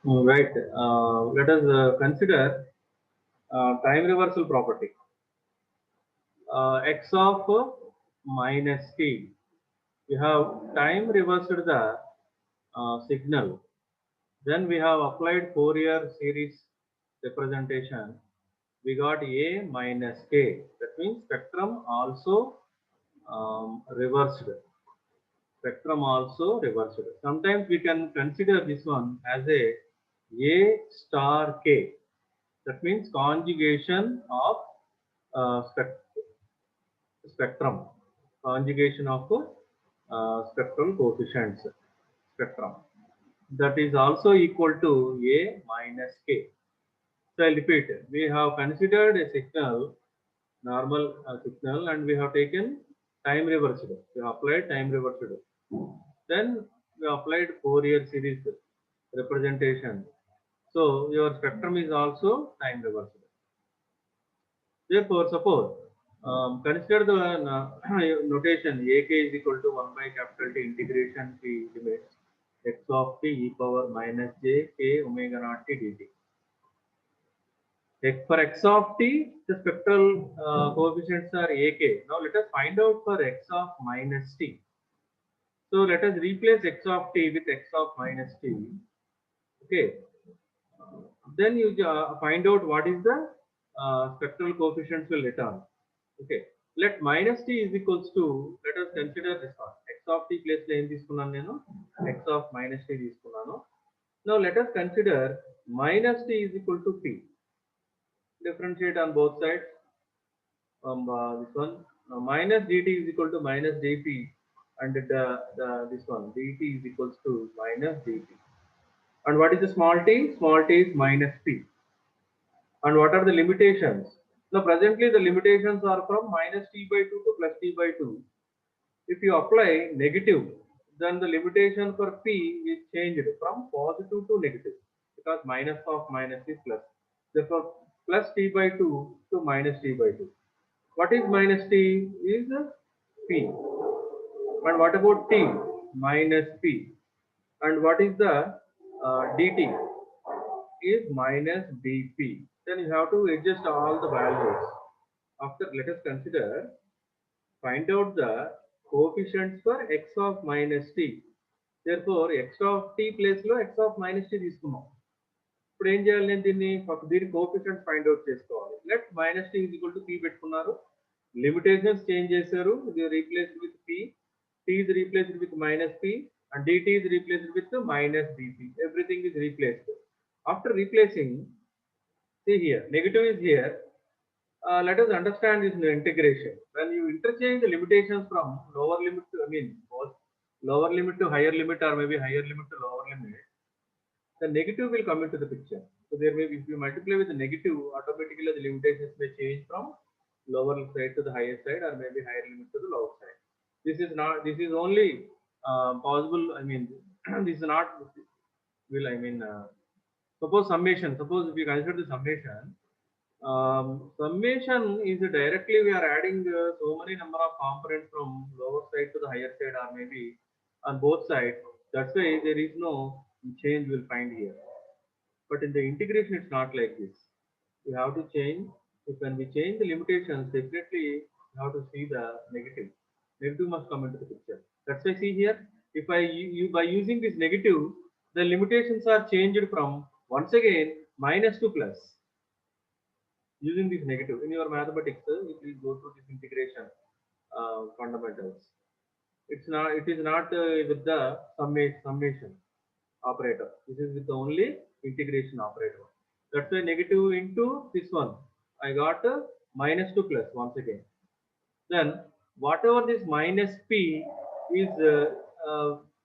Right. Let us consider time reversal property. X of minus t. We have time reversed the signal. Then we have applied Fourier series representation. We got A minus k. That means spectrum also reversed. Spectrum also reversed. Sometimes we can consider this one as A star k. That means conjugation of spectrum, conjugation of spectral coefficients, spectrum. That is also equal to A minus k. So I'll repeat. We have considered a signal, normal signal, and we have taken time reversed. We have applied time reversed. Then we applied Fourier series representation. So your spectrum is also time reversed. Therefore, suppose consider the notation ak is equal to 1 by capital T integration T limits x of t e power minus j k omega naught t dt. For x of t, the spectral coefficients are ak. Now let us find out for x of minus t. So let us replace x of t with x of minus t. Okay. Then you find out what is the spectral coefficients will return. Okay. Let minus t is equals to, let us consider this one. X of t place లో ఏం తీసుకున్నాను నేను x of minus t తీసుకున్నాను. Now let us consider minus t is equal to p. Differentiate on both sides. This one minus dt is equal to minus dp, and this one dt is equals to minus dp. And what is the small t? Small t is minus p. And what are the limitations? Now presently the limitations are from minus t by 2 to plus t by 2. If you apply negative, then the limitation for p is changed from positive to negative, because minus of minus is plus. Therefore plus t by 2 to minus t by 2. What is minus t? Is p. And what about t? Minus p. And what is the dt? Is minus dp. Then you have to adjust all the values. After, let us consider, find out the coefficients for x of minus t. Therefore x of t place లో x of minus t తీసుకున్నాం. ఇప్పుడు ఏం చేయాలి? నేను దీని coefficients find out చేసుకోవాలి. Let minus T is equal to P పెట్టుకున్నారు. Limitations change చేశారు. ఇది replaced with P. T is replaced with minus P, and dt is replaced with minus dp. Everything is replaced. After replacing, see here, negative is here. Let us understand this integration. When you interchange the limitations from lower limit to, lower limit to higher limit, or maybe higher limit to lower limit, the negative will come into the picture. So there may be, if you multiply with the negative, automatically the limitations may change from lower side to the higher side, or maybe higher limit to the lower side. This is not. This is only possible. This is not. Suppose summation. Suppose if you consider the summation. Summation is directly we are adding so many number of components from lower side to the higher side, or maybe on both sides. That's why there is no change we'll find here. But in the integration, it's not like this. You have to change. If when we change the limitations, definitely you have to see the negative. Negative must come into the picture. That's why see here. If by using this negative, the limitations are changed from once again minus to plus. Using this negative in your mathematics, you please go through this integration fundamentals. It's not. It is not with the summation operator. This is with the only integration operator. That's why negative into this one. I got minus to plus once again. Then whatever this minus p is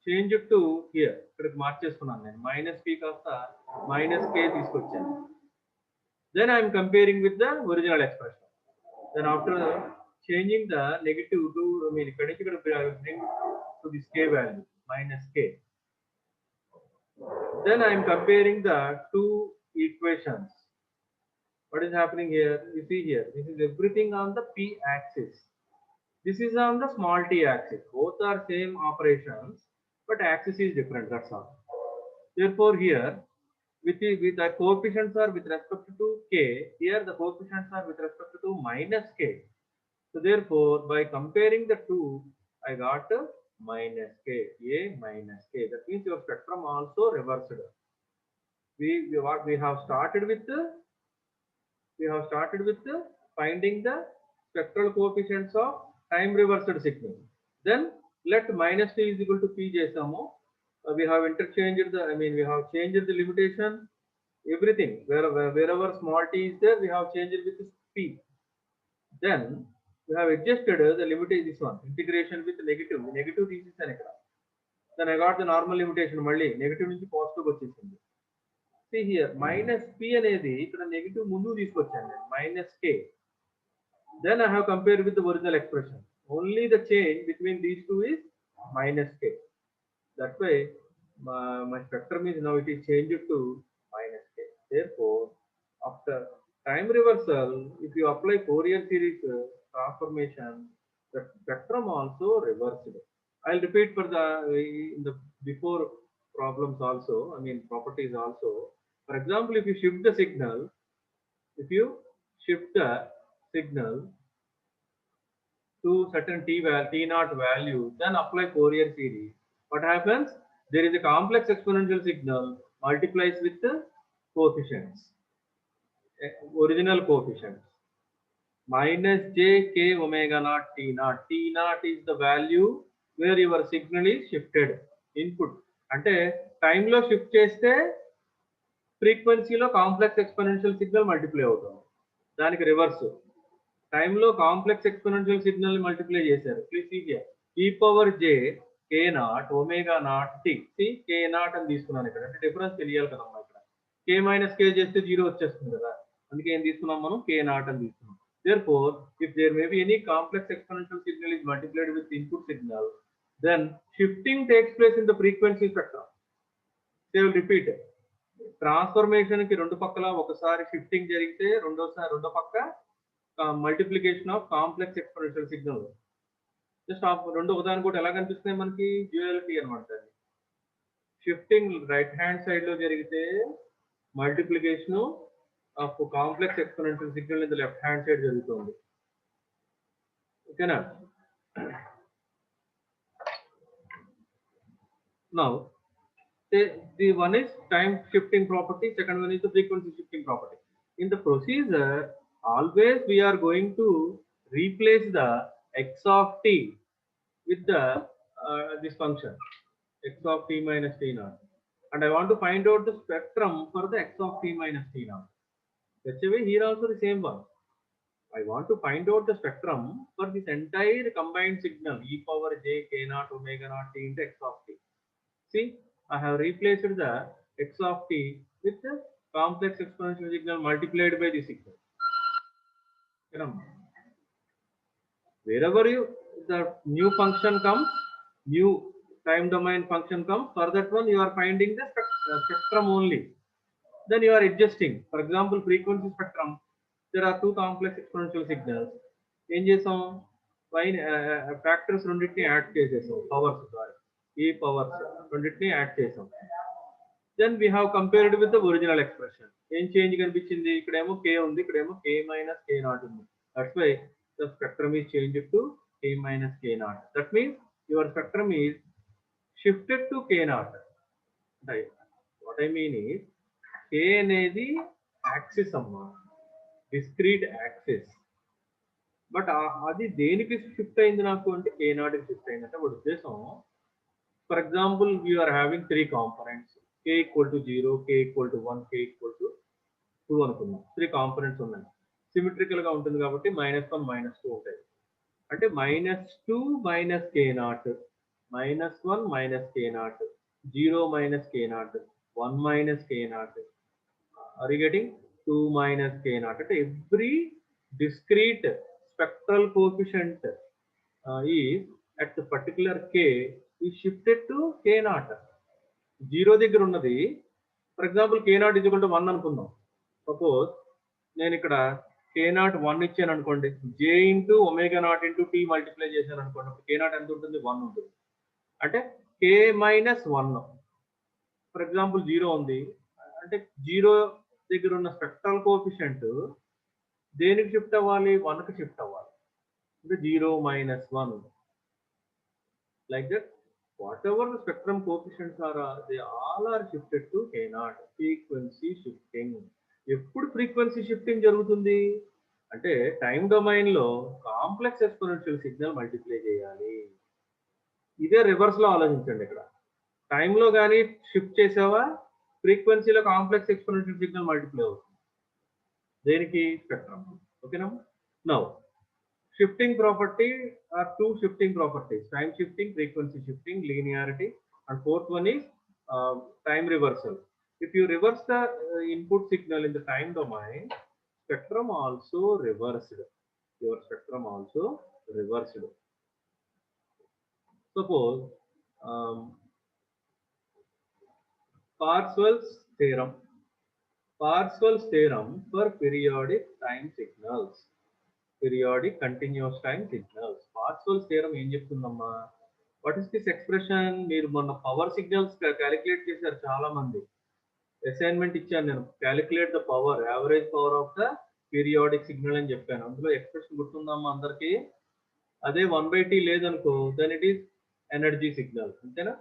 changed to here. ఇక్కడికి మార్చేస్తున్నాను నేను. Minus p కాస్త minus k తీసుకొచ్చాను. Then I am comparing with the original expression. Then after changing the negative to, I will bring to this k value, minus k. Then I am comparing the two equations. What is happening here? You see here, this is everything on the p axis. This is on the small t axis. Both are same operations, but axis is different. That's all. Therefore here, with the coefficients are with respect to k. Here the coefficients are with respect to minus k. So therefore, by comparing the two, I got minus k, a minus k. That means your spectrum also reversed. We have started with finding the spectral coefficients of time reversed signal. Then let minus t is equal to p చేసాము. We have interchanged we have changed the limitation, everything. Wherever small t is there, we have changed it with p. Then we have adjusted the limit is this one, integration with negative. Negative తీసేసాను ఇక్కడ. Then I got the normal limitation మళ్ళీ negative నుంచి positive వచ్చేసింది. See here, minus p అనేది ఇక్కడ negative ముందు తీసుకొచ్చాను నేను, minus k. Then I have compared with the original expression. Only the change between these two is minus k. That's why my spectrum is now it is changed to minus k. Therefore, after time reversal, if you apply Fourier series transformation, the spectrum also reversed. I'll repeat for in the before problems also, properties also. For example, if you shift the signal to certain t naught value, then apply Fourier series. What happens? There is a complex exponential signal multiplies with the coefficients, original coefficients. Minus j k omega naught t naught. T naught is the value where your signal is shifted. Input. అంటే టైంలో shift చేస్తే ఫ్రీక్వెన్సీలో complex exponential signal multiply అవుతుంది. దానికి reverse టైంలో complex exponential signal ని multiply చేశారు. Please see here e power j k naught omega naught t. C k naught అని తీసుకున్నాను ఇక్కడ, అంటే డిఫరెన్స్ తెలియాలి కదా మనం. ఇక్కడ k మైనస్ k చేస్తే 0 వచ్చేస్తుంది కదా, అందుకే ఏం తీసుకున్నాం మనం, k naught అని తీసుకున్నాం. Therefore, if there may be any complex exponential signal is multiplied with input signal, then shifting takes place in the frequency spectrum. They will repeat. Transformation ki rendu pakkala okasari shifting jarigite rendo pakka multiplication of complex exponential signal. Just rendu udahana kota ela kanipistunayi manaki duality anamata. Shifting right hand side lo jarigite multiplication of complex exponential signal in the left hand side jarugutundi. Okay na? Now the one is time shifting property, second one is the frequency shifting property. In the procedure, always we are going to replace the x of t with the this function x of t minus t naught, and I want to find out the spectrum for the x of t minus t naught. That's why here also the same one. I want to find out the spectrum for this entire combined signal e power j k naught omega naught t into x of t. See, I have replaced the x of t with the complex exponential signal multiplied by the signal. Wherever the new function comes, new time domain function comes, for that one you are finding the spectrum only. Then you are adjusting. For example, frequency spectrum, there are two complex exponential signals. Em chesam factors రెండిటిని add చేసేసాం, powers ద్వారా ఈ powers రెండిటిని add చేసాం. Then we have compared with the original expression. ఏం change కనిపించింది, ఇక్కడేమో k ఉంది, ఇక్కడేమో k minus k naught ఉంది. That's why the spectrum is changed to k minus k naught. That means your spectrum is shifted to k naught. What I mean is k అనేది axis అమ్మా, discrete axis. But అది దేనికి shift అయింది నాకు అంటే k naught కి shift అయింది అంటే ఒక ఉద్దేశం. For example, we are having three components, k equal to 0, k equal to 1, k equal to 2 అనుకున్నాం. త్రీ కాంపోనెంట్స్ ఉన్నాయి, సిమెట్రికల్ గా ఉంటుంది కాబట్టి -1 -2 ఉంటాయి. అంటే -2 minus k naught, -1 minus k naught, 0 minus k naught, 1 minus k naught. Are you getting? 2 minus k naught. అంటే every discrete spectral coefficient is at the particular k is shifted to k naught. 0 దగ్గర ఉన్నది, for example k naught is equal to 1 అనుకుందాం. Suppose నేను ఇక్కడ k naught 1 ఇచ్చాను అనుకోండి, j into omega naught into t multiply చేశాను అనుకోండి, k naught ఎంత ఉంటుంది, 1 ఉంటుంది. అంటే k minus 1. ఫర్ ఎగ్జాంపుల్ 0 ఉంది, అంటే 0 దగ్గర ఉన్న స్పెక్ట్రల్ కోఎఫిషియంట్ దేనికి షిఫ్ట్ అవ్వాలి? 1కి షిఫ్ట్ అవ్వాలి. అంటే 0 minus 1 like that. Whatever the spectrum coefficients are, they all are shifted to k0. Frequency shifting. ఎప్పుడు ఫ్రీక్వెన్సీ షిఫ్టింగ్ జరుగుతుంది అంటే టైం డొమైన్ లో కాంప్లెక్స్ ఎక్స్పోనెన్షియల్ సిగ్నల్ మల్టిప్లై చేయాలి. ఇదే రివర్స్ లో ఆలోచించండి. ఇక్కడ టైంలో కానీ షిఫ్ట్ చేసావా ఫ్రీక్వెన్సీలో కాంప్లెక్స్ ఎక్స్పోనెన్షియల్ సిగ్నల్ మల్టిప్లై అవుతుంది. దేనికి? స్పెక్ట్రమ్. ఓకేనా? Now shifting property are two shifting properties: time shifting, frequency shifting, linearity, and fourth one is time reversal. If you reverse the input signal in the time domain, spectrum also reversed. Your spectrum also reversed. Suppose Parsells theorem. Parsells theorem for periodic time signals. Periodic continuous time signals. Parsells theorem ఏం చెప్తుందమ్మా? What is this expression? మీరు మొన్న power signals calculate చేశారు చాలా మంది. Assignment ఇచ్చాను నేను, calculate the power, average power of the periodic signal అని చెప్పాను. అందులో ఎక్స్ప్రెషన్ గుర్తుందమ్మా అందరికి? అదే 1/t లేదనుకో then it is energy signal. అంతేనా?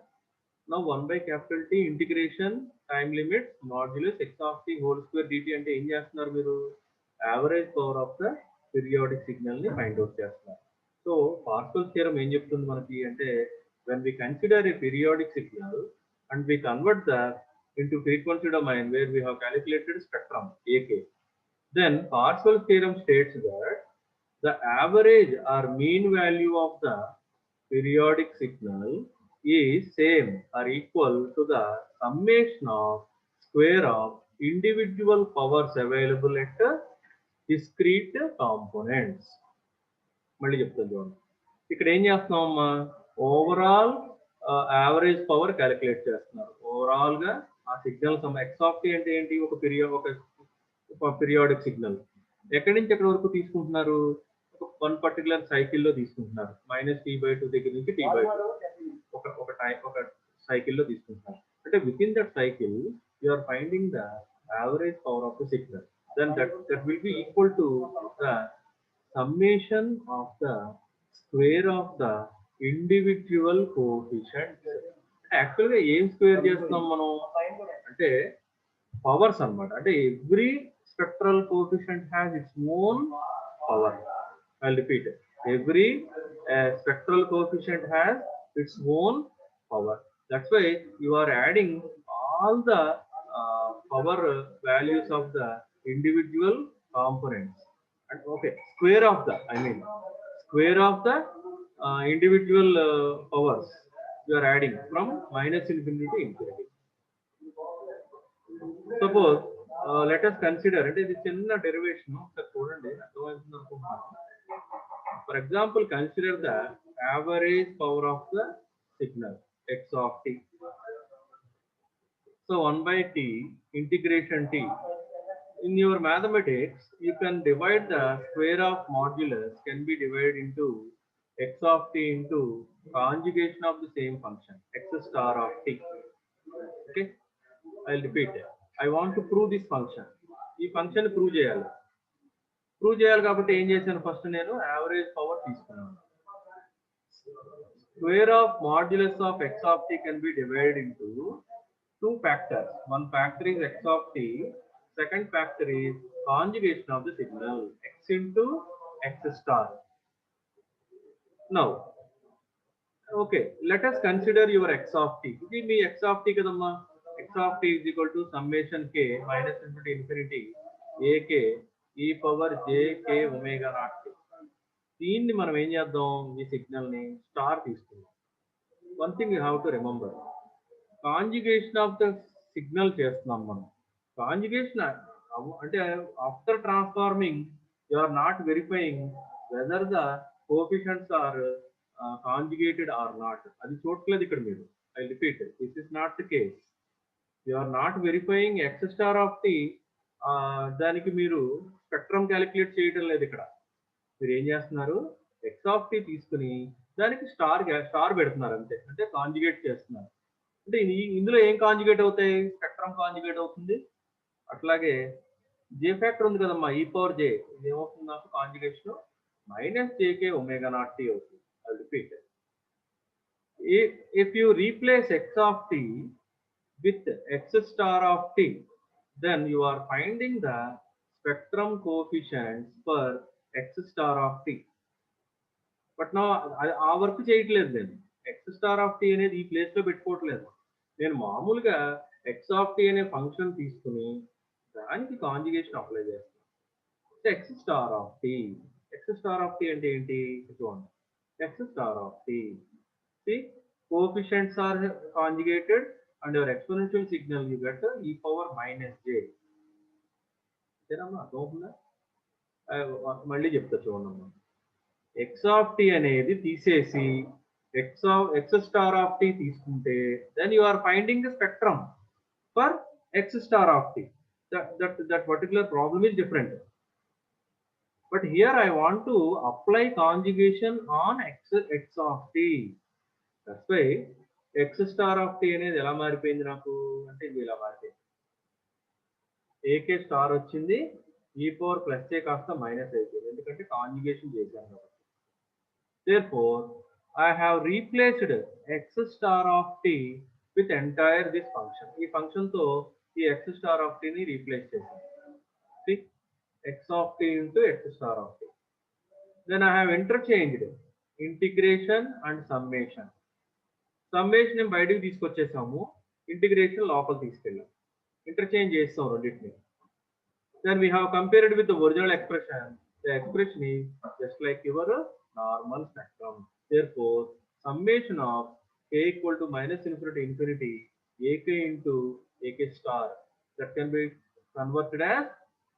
Now 1/T integration time limits modulus x(t)² dt అంటే ఏం చేస్తున్నారు మీరు? Average power of the periodic signal ని ఫైండ్ అవుట్ చేస్తున్నారు. సో పార్సెల్స్ థియరం ఏం చెప్తుంది మనకి అంటే when we consider a periodic signal and we convert that into frequency domain where we have calculated spectrum AK, then Parsells theorem states that the average or mean value of the periodic signal is same or equal to the summation of square of individual powers available at discrete components. మళ్ళీ చెప్తాను చూడండి. ఇక్కడ ఏం చేస్తున్నామమ్మా? Overall average power calculate చేస్తున్నారు. Overall గా ఆ signal x(t) అంటే ఏంటి? ఒక పీరియాడిక్ సిగ్నల్. ఎక్కడి నుంచి ఎక్కడి వరకు తీసుకుంటున్నారు? ఒక పర్టికులర్ సైకిల్లో తీసుకుంటున్నారు. -t/2 దగ్గర నుంచి t/2 ఒక సైకిల్లో తీసుకుంటున్నారు. అంటే within that cycle you are finding the average power of the signal. Then that will be equal to the summation of the square of the individual coefficients. యాక్చువల్గా ఏం స్క్వేర్ చేస్తున్నాం మనం అంటే పవర్స్ అన్నమాట. అంటే every spectral coefficient has its own power. I'll repeat it. Every spectral coefficient has its own power. That's why you are adding all the power values of the individual components. And okay, square of the individual powers you are adding from -infinity to infinity. Suppose let us consider అంటే ఇది చిన్న derivation ఒకసారి చూడండి అర్థమవుతుంది అనుకుంటున్నాను. For example, consider the average power of the signal x(t). So 1/t integration t. In your mathematics, you can divide the square of modulus can be divided into x(t) into conjugation of the same function x(t). Okay, I'll repeat it. I want to prove this function. ఈ function prove చేయాలి. Prove చేయాలి కాబట్టి ఏం చేశాను? First నేను average power తీసుకున్నాను. Square of modulus of x(t) can be divided into two factors. One factor is x(t), second factor is conjugation of the signal x into x star. Now, okay, let us consider your x(t). ఇది మీ x(t) కదమ్మా. x(t) is equal to summation k -infinity ak e power j k omega naught. దీన్ని మనం ఏం చేద్దాం? ఈ signal ని star తీసుకుందాం. One thing you have to remember, conjugation of the signal చేస్తున్నాం మనం. కాంజుగేషన్ అంటే after transforming you are not verifying whether the coefficients are conjugated or not. అది చూడట్లేదు ఇక్కడ మీరు. I repeat, this is not the case. You are not verifying x(t). దానికి మీరు spectrum calculate చేయడం లేదు. ఇక్కడ మీరు ఏం చేస్తున్నారు? x(t) తీసుకుని దానికి స్టార్ పెడుతున్నారు అంతే. అంటే కాంజుగేట్ చేస్తున్నారు. అంటే ఇందులో ఏం కాంజుగేట్ అవుతాయి? స్పెక్ట్రమ్ కాంజుగేట్ అవుతుంది. అట్లాగే జే ఫ్యాక్టర్ ఉంది కదమ్మా, ఈ పవర్ జే, ఇది ఏమవుతుంది నాకు conjugation -jk omega naught T అవుతుంది. I repeat, if you replace x of t with x star of t, then you are finding the spectrum coefficients for x star of t. But నా ఆ work చేయట్లేదు నేను. X star of T అనేది ఈ place లో పెట్టుకోవట్లేదు. నేను మామూలుగా ఎక్స్ ఆఫ్ టీ అనే ఫంక్షన్ తీసుకుని దానికి కాంజుగేషన్ అప్లై చేస్తాను. X star of T, X star of T అంటే ఏంటి చూడండి. X star of T, coefficients are conjugated and your exponential signal you get e power -j. అంతేనమ్మా, అర్థమవుతుందా? మళ్ళీ చెప్తా చూడమ్మా. ఎక్స్ ఆఫ్ టీ అనేది తీసేసి ఎక్స్ స్టార్ ఆఫ్ టీ తీసుకుంటే then you are finding the spectrum for X star of T. that particular problem is different, but here I want to apply conjugation on x of t. that's why X star of T అనేది ఎలా మారిపోయింది నాకు అంటే ఇది ఇలా మారిపోయింది. AK star వచ్చింది, ఈ పవర్ ప్లస్ ఏ కాస్త మైనస్ అయిపోయింది, ఎందుకంటే కాంజుగేషన్ చేశాను కాబట్టి. Therefore, I have replaced x star of t with entire this function. ఈ ఫంక్షన్ తో ఈ x star of t ని రీప్లేస్ చేశాను. See, x of t into x star of t. Then I have interchanged integration and summation. Summation ని బయటకు తీసుకొచ్చేసాము, integration లోపల తీసుకెళ్ళాం, interchange చేస్తాం రెండింటిని. Then we have compared with the original expression. The expression is just like your normal spectrum. Therefore, summation of k equal to -infinity to infinity ak into ak star, that can be converted as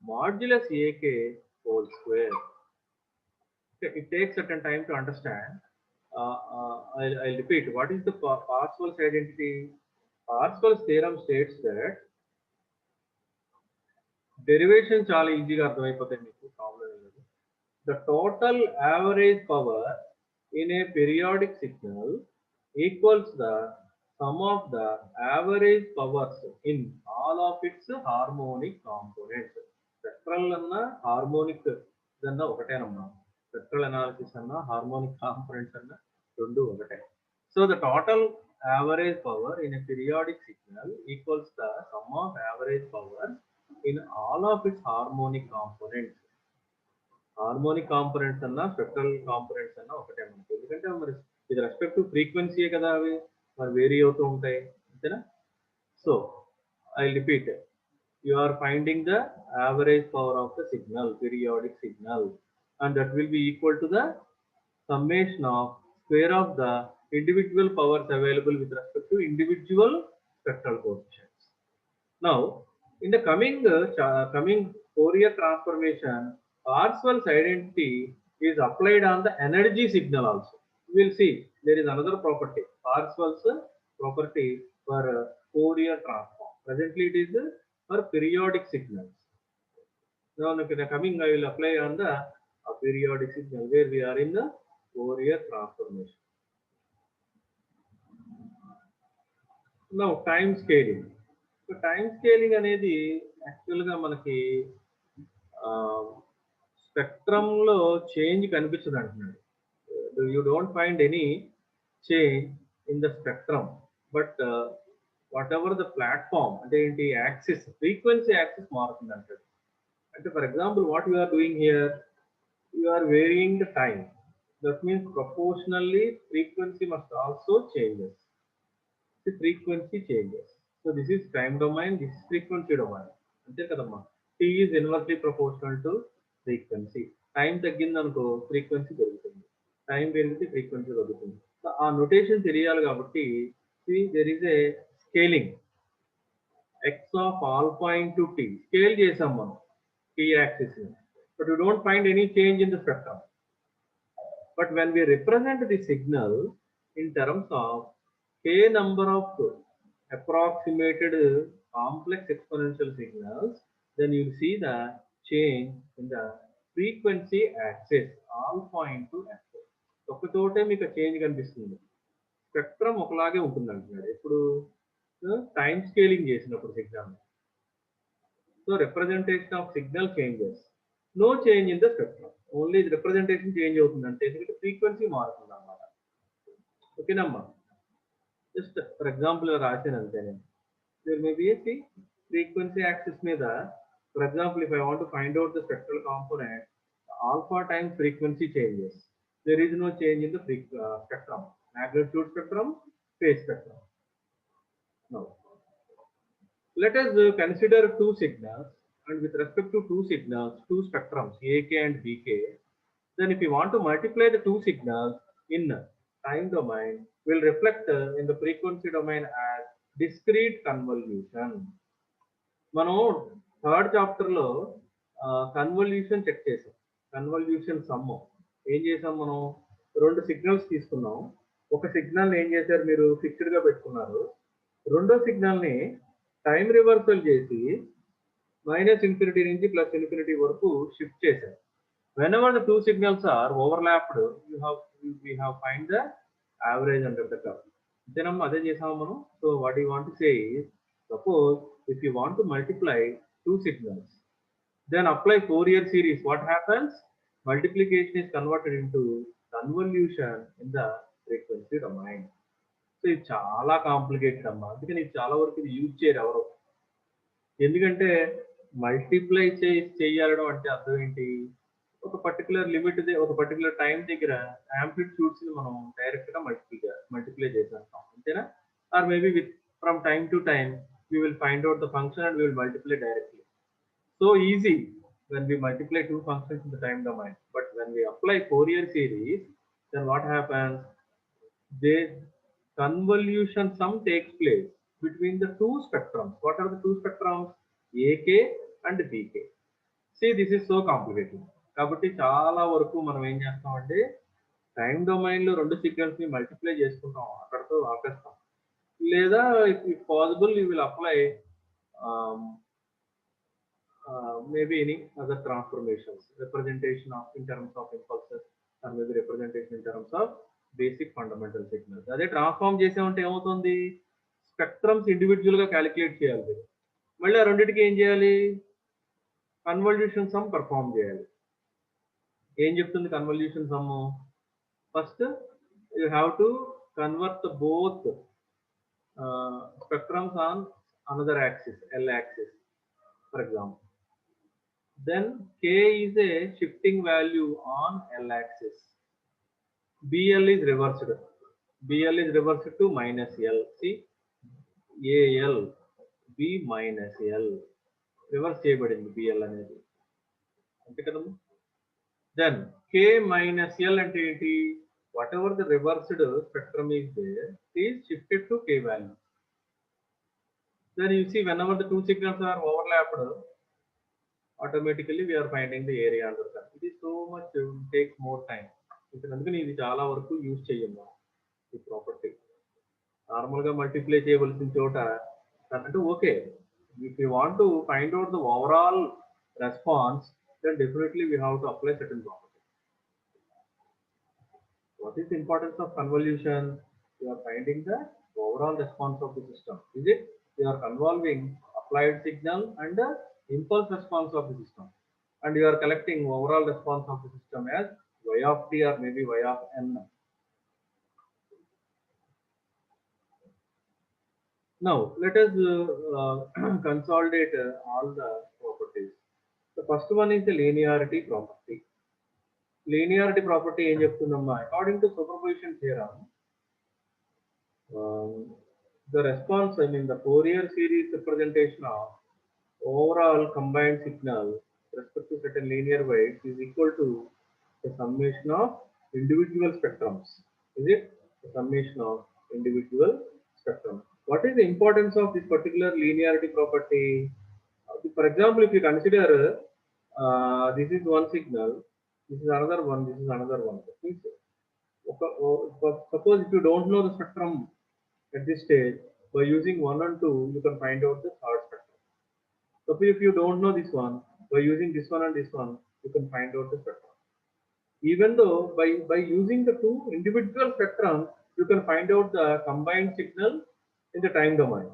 modulus ak whole square. Okay, it takes certain time to understand. I'll repeat. What is the Parseval's identity? Parseval's theorem states that derivation చాలా ఈజీగా అర్థమైపోతాయి మీకు, problem లేదు. The total average power in a periodic signal equals the sum of the average powers in all of it's harmonic components. Spectral అన్నా harmonic అన్నా ఒకటేనమ్మా. Spectral analysis అన్నా harmonic components అన్నా రెండు ఒకటే. So the total average power in a periodic signal equals the sum of average power in all of its harmonic components. Harmonic components అన్నా spectral components అన్నా ఒకటే మనకి, ఎందుకంటే మరి ఇది రెస్పెక్ట్ టు ఫ్రీక్వెన్సీ కదా, అవి మరి వేరీ అవుతూ ఉంటాయి, అంతేనా? So I repeat, you are finding the average power of the signal, periodic signal, and that will be equal to the summation of square of the individual powers available with respect to individual spectral coefficients. Now, in the coming Fourier transformation, Parseval's identity is applied on the energy signal also. We will see there is another property, Parseval's property for Fourier transform. Presently it is for periodic signals. Now in the coming I will apply on the periodic signal where we are in the Fourier transformation. Now time scaling. So time scaling అనేది యాక్చువల్గా మనకి స్పెక్ట్రమ్లో change కనిపించదు అంటున్నాడు. You don't find any change in the spectrum, but whatever the platform అంటే ఏంటి, axis, frequency axis మారుతుంది అంటాడు. అంటే for example what you are doing here, you are varying the time, that means proportionally frequency must also changes. The frequency changes. So this is time domain, this is frequency domain. అంతే కదమ్మా. T is inversely proportional to frequency. Time తగ్గిందనుకో frequency పెరుగుతుంది, time పెరిగితే frequency తగ్గుతుంది. ఆ notation తెలియాలి కాబట్టి there is a scaling. x of alpha into t scale చేసాం మనం t యాక్సిస్ ని, but you don't find any change in the spectrum. But when we represent the signal in terms of k number of approximated complex exponential signals, then you see the change in the frequency axis alpha into f. ఒక చోటే మీకు change కనిపిస్తుంది, spectrum ఒకలాగే ఉంటుంది అంటున్నాడు. ఇప్పుడు time scaling చేసినప్పుడు signal. So representation of signal changes. No change in the spectrum. Only the representation change అవుతుందంటే ఎందుకంటే frequency మారుతుంది అన్నమాట. ఓకేనమ్మా. Just for example రాశాను అంతే నేను. There may be a frequency axis మీద, for example, if I want to find out the spectral component, alpha times frequency changes. There is no change in the spectrum, magnitude spectrum, phase spectrum. Now, let us consider two signals, and with respect to two signals, two spectrums, AK and BK, then if you want to multiply the two signals in time domain, will reflect in the frequency domain as discrete convolution. మనం third chapter లో convolution check చేసాం. Convolution some ఏం చేసాం, మనం రెండు signals తీసుకున్నాం. ఒక signal ఏం చేశారు, మీరు ఫిక్స్డ్ గా పెట్టుకున్నారు. రెండో సిగ్నల్ ని టైం రివర్సల్ చేసి -∞ నుంచి +∞ వరకు షిఫ్ట్ చేశారు. whenever the two signals are overlapped, we have find the average under the curve. అంతేనమ్మా, అదే చేసాము మనం. So what you want to say is, suppose if you want to multiply two signals, then apply Fourier series. What happens? Multiplication is converted into convolution in the frequency domain. So ఇది చాలా complicated అమ్మా, అందుకని ఇది చాలా వరకు ఇది use చేయరు ఎవరు. ఎందుకంటే మల్టిప్లై చేయాలడం అంటే అర్థం ఏంటి, ఒక పర్టికులర్ లిమిట్, ఒక పర్టికులర్ టైం దగ్గర యాంప్లిట్యూడ్స్ ని మనం డైరెక్ట్ గా మల్టిప్లై చేసేస్తాం, అంతేనా? Or maybe with from time to time we will find out the function and we will multiply directly. So easy when we multiply two functions in the time domain. But when we apply Fourier series, then what happens? The convolution sum takes place between the two spectrums. What are the two spectrums? AK and BK. See, this is so complicated. కాబట్టి చాలా వరకు మనం ఏం చేస్తామంటే time domain లో రెండు signals ని multiply చేసుకుంటాం, అక్కడతో ఆపేస్తాం. లేదా if possible you will apply maybe any other transformations, representation of in terms of impulses, or maybe representation in terms of basic fundamental signals. అదే ట్రాన్స్ఫార్మ్ చేసామంటే ఏమవుతుంది, స్పెక్ట్రమ్స్ ఇండివిజువల్ గా క్యాలిక్యులేట్ చేయాలి. మళ్ళీ ఆ రెండింటికి ఏం చేయాలి, కన్వల్యూషన్ సమ్ పర్ఫార్మ్ చేయాలి. ఏం చెప్తుంది convolution some? First you have to convert both spectrums on another axis, L axis, for example. Then K is a shifting value on L axis. BL is reversed. BL is reversed to -L. See, AL, B minus L. Reverse చేయబడింది BL అనేది, అంతే కదమ్మా. Then K minus L అంటే ఏంటి? Whatever the reversed spectrum is there is shifted to K value. Then you see whenever the two signals are overlapped, automatically we are finding the area under that. It is so much, takes more time. అందుకని ఇది చాలా వరకు use చేయము ఈ property. Normal గా multiply చేయవలసిన చోట అంటే okay, if you want to find out the overall response, then definitely we have to apply certain property. What is the importance of convolution? You are finding the overall response of the system. Is it? You are convolving applied signal and the impulse response of the system, and you are collecting overall response of the system as y of t or maybe y of n. Now let us consolidate all the properties. The first one is the linearity property. Linearity property ఏం చెప్తుందమ్మా? According to superposition theorem, the response, I mean the Fourier series representation of overall combined signal with respect to certain linear weights is equal to the summation of individual spectrums. Is it? The summation of individual spectrum. What is the importance of this particular linearity property? For example, if you consider this is one signal, this is another one, this is another one. Suppose if you don't know the spectrum at this stage, by using 1 and 2, you can find out the third spectrum. Suppose if you don't know this one, by using this one and this one, you can find out the spectrum. Even though by using the two individual spectrums, you can find out the combined signal in the time domain.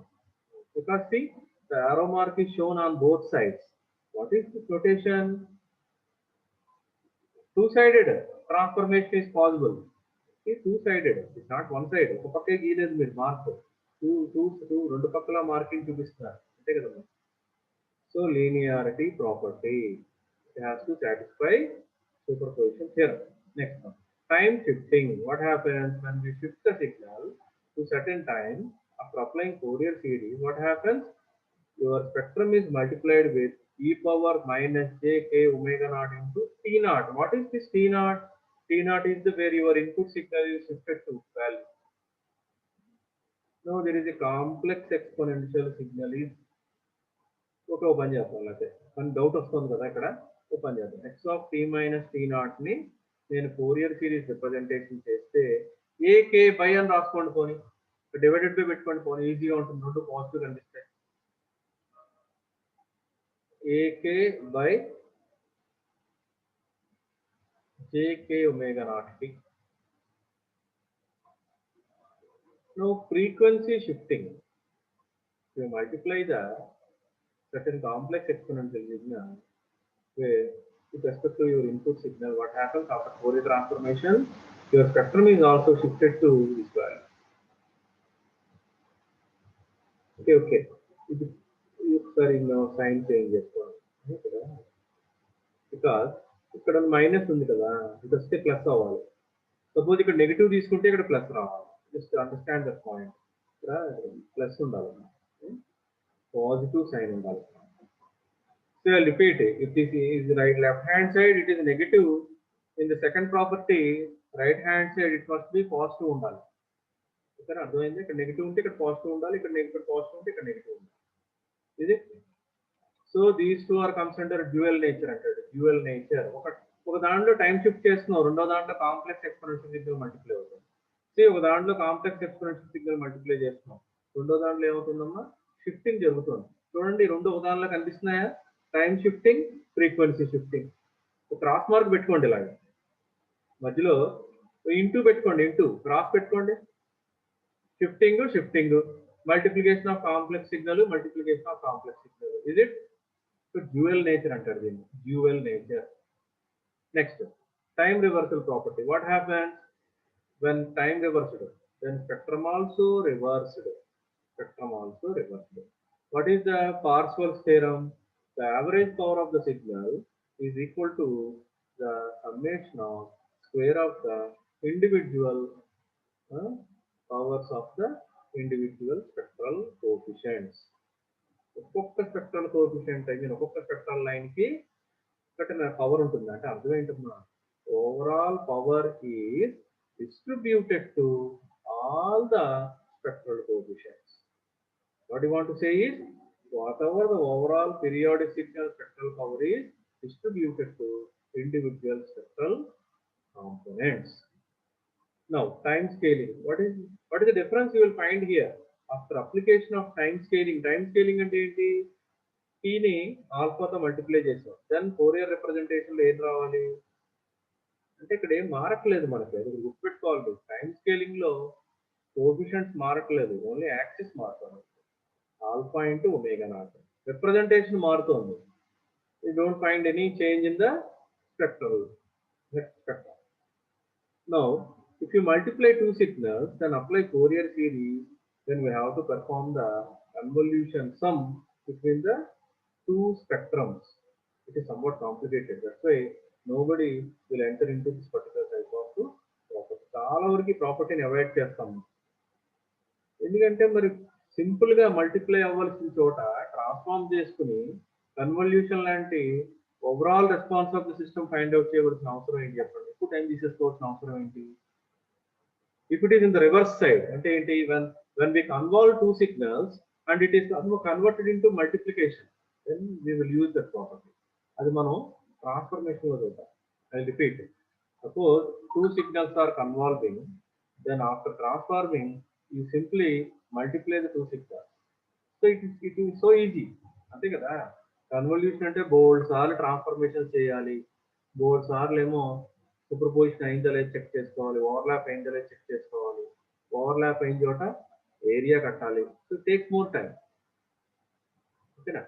Because see, the arrow mark is shown on both sides. What is this notation? Two-sided transformation is possible. See, two-sided. It's not one-sided. ఒక పక్కే గీలేదు మీరు mark. రెండు పక్కల marking చూపిస్తున్నారు. అంతే కదమ్మా. So linearity property. It has to satisfy superposition theorem. Next one. Time shifting. What happens when we shift the signal to certain time after applying Fourier series? What happens? Your spectrum is multiplied with e power minus j k omega naught into t naught. What is this t naught? T naught is the where your input signal is shifted to value. Now there is a complex exponential signal is okay open చేస్తాను అయితే కానీ doubt వస్తుంది కదా ఇక్కడ open చేద్దాం X of T minus T నాట్ని నేను Fourier series representation చేస్తే ఏకే బై అని రాసుకోండి పోనీ డివైడెడ్ బై పెట్టుకోండి పోనీ ఈజీగా ఉంటుంది రెండు పాజిటివ్ కనిపిస్తాయి a k by j k omega naught t no frequency shifting you multiply the certain complex exponential signal where with respect to your input signal what happens after Fourier transformation your spectrum is also shifted to this value. Okay ఇది ఒకసారి sign change చేసుకోవాలి కదా because ఇక్కడ minus ఉంది కదా ఇది వస్తే plus అవ్వాలి సపోజ్ ఇక్కడ నెగిటివ్ తీసుకుంటే ఇక్కడ ప్లస్ రావాలి జస్ట్ అండర్స్టాండ్ దట్ పాయింట్ ఇక్కడ ప్లస్ ఉండాలి పాజిటివ్ సైన్ ఉండాలి So I'll repeat it. If this is right left hand side, it is negative. In the second property, right hand side, it must be positive undali. Okay, అర్థమైంది ఇక్కడ negative ఉంటే ఇక్కడ positive ఉండాలి ఇక్కడ negative positive ఉంటే ఇక్కడ negative ఉండాలి. Is it? So these two are comes under dual nature అంటాడు. Dual nature. ఒక దాంట్లో టైం షిఫ్ట్ చేస్తున్నావు రెండో దాంట్లో కాంప్లెక్స్ ఎక్స్పోనెన్షియల్ సిగ్నల్ మల్టిప్లై అవుతుంది. ఒక దాంట్లో కాంప్లెక్స్ ఎక్స్పోనెన్షియల్ సిగ్నల్ మల్టిప్లై చేస్తున్నాం రెండో దాంట్లో ఏమవుతుందమ్మా షిఫ్టింగ్ జరుగుతుంది. చూడండి రెండు ఉదాహరణలు కనిపిస్తున్నాయా time shifting frequency shifting cross mark పెట్టుకోండి ఇలాగ మధ్యలో ఇంటూ పెట్టుకోండి ఇంటూ క్రాస్ పెట్టుకోండి shifting shifting multiplication of complex signal multiplication of complex signal is it dual nature అంటారు దీన్ని dual nature. Next time reversal property what happens when time reversed then spectrum also reversed what is the Parseval's theorem? The average power of the signal is equal to the summation of square of the individual powers of the individual spectral coefficients. ఒక్కొక్క spectral coefficient ఒక్కొక్క spectral line కి కట్టిన power ఉంటుంది అంటే అర్థం ఏంటమ్మా overall power is distributed to all the spectral coefficients. What you want to say is whatever the overall periodic signal spectral power is distributed to individual spectral components. Now time scaling. What is the difference you will find here after application of time scaling? Time scaling ante enti t ni alpha తో multiply చేసాం then Fourier representation లో ఏం రావాలి అంటే ఇక్కడ ఏం మారట్లేదు మనకి అది గుర్తుపెట్టుకోవాలి టైం స్కేలింగ్ లో కోఎఫిషియంట్స్ మారట్లేదు ఓన్లీ యాక్సిస్ మారుతుంది alpha into omega naught representation మారుతుంది you don't find any change in the spectral spectrum. Now if you multiply two signals then apply Fourier series then we have to perform the convolution sum between the two spectrums. It is somewhat complicated, that's why nobody will enter into this particular type of property. చాలా వరకు ప్రాపర్టీని avoid చేస్తాము ఎందుకంటే మరి simple గా multiply అవ్వాల్సిన చోట transform చేసుకుని కన్వల్యూషన్ లాంటి overall response of the system find out చేయవలసిన అవసరం ఏంటి చెప్పండి ఎక్కువ టైం తీసేసుకోవాల్సిన అవసరం ఏంటి if it is in the reverse side అంటే ఏంటి when we convolve two signals and it is converted into multiplication then we will use that property అది మనం ట్రాన్స్ఫర్మేషన్ లో చూద్దాం. I repeat, suppose two signals are convolving then after transforming you simply multiply the two signals. So it is so easy అంతే కదా convolution అంటే బోల్డ్ సార్లు transformation చేయాలి బోల్డ్ సార్లు ఏమో సూపర్పోజిషన్ అయిందో లేదు చెక్ చేసుకోవాలి ఓవర్లాప్ అయిందో లేదు చెక్ చేసుకోవాలి ఓవర్లాప్ అయిన చోట ఏరియా కట్టాలి so takes more time Okay na?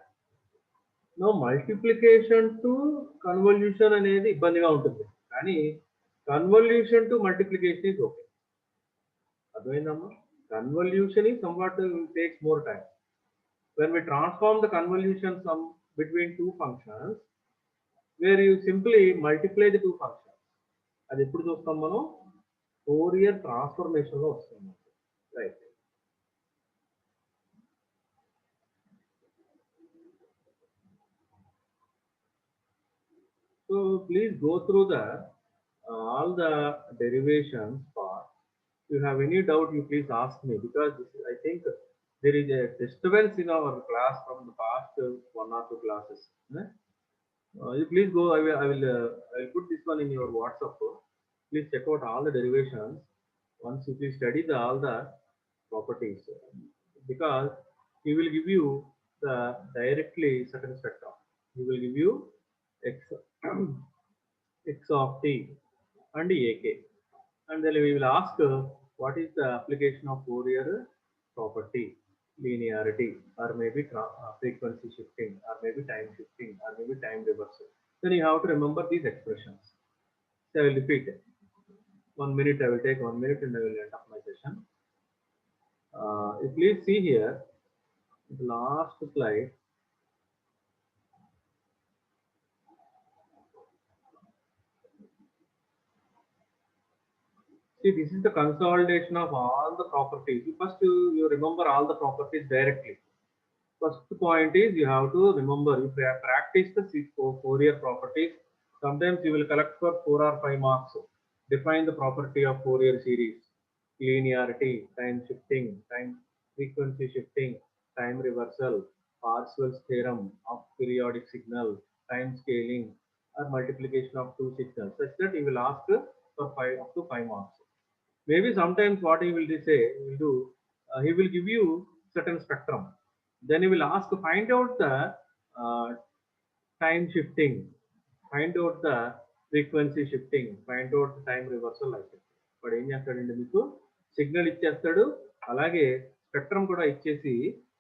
Now multiplication to convolution అనేది ఇబ్బందిగా ఉంటుంది, కానీ convolution to multiplication is okay. అర్థమైందమ్మా? Convolution is somewhat takes more time. When we transform the convolution sum between two functions, where you simply multiply the two functions, అది ఎప్పుడు చూస్తాం మనం? Fourier transformation లో వస్తుంది. Right. So please go through the all the derivations part. If you have any doubt, you please ask me, because this is, I think there is a disturbance in our class from the past one or two classes. You please go. I will put this one in your WhatsApp. Please check out all the derivations. Once you please study all the properties, because he will give you the directly certain spectrum. He will give you x x of t and ak, and then we will ask what is the application of Fourier property, linearity, or maybe frequency shifting, or maybe time shifting, or maybe time reversal. Then you have to remember these expressions. So I will repeat it. 1 minute, I will take 1 minute and I will end up my session. Please see here the last slide. See, this is the consolidation of all the properties. First, you remember all the properties directly. First point is you have to remember, you practice the Fourier properties. Sometimes you will collect for 4 or 5 marks. Define the property of Fourier series: linearity, time shifting, time frequency shifting, time reversal, Parseval's theorem of periodic signal, time scaling, or multiplication of two signals, such that you will ask for 5 up to 5 marks. Maybe sometimes what he will say, he will give you certain spectrum. Then he will ask to find out the time shifting, find out the frequency shifting, find out the time reversal, like that. But ఏం చేస్తాడంటే మీకు signal ఇచ్చేస్తాడు, అలాగే spectrum కూడా ఇచ్చేసి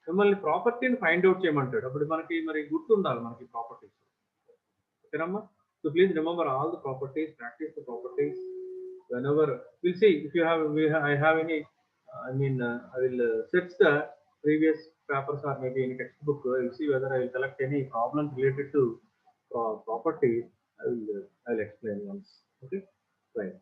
మిమ్మల్ని ప్రాపర్టీని find out చేయమంటాడు. అప్పుడు మనకి మరి గుర్తుండాలి మనకి ప్రాపర్టీస్. ఓకేనమ్మా? So please remember all the properties, practice the properties. Whenever we'll see if you have, I have any, I will search the previous papers or maybe any textbook. I will see whether I will collect any problems related to properties. I will explain once. Okay, right.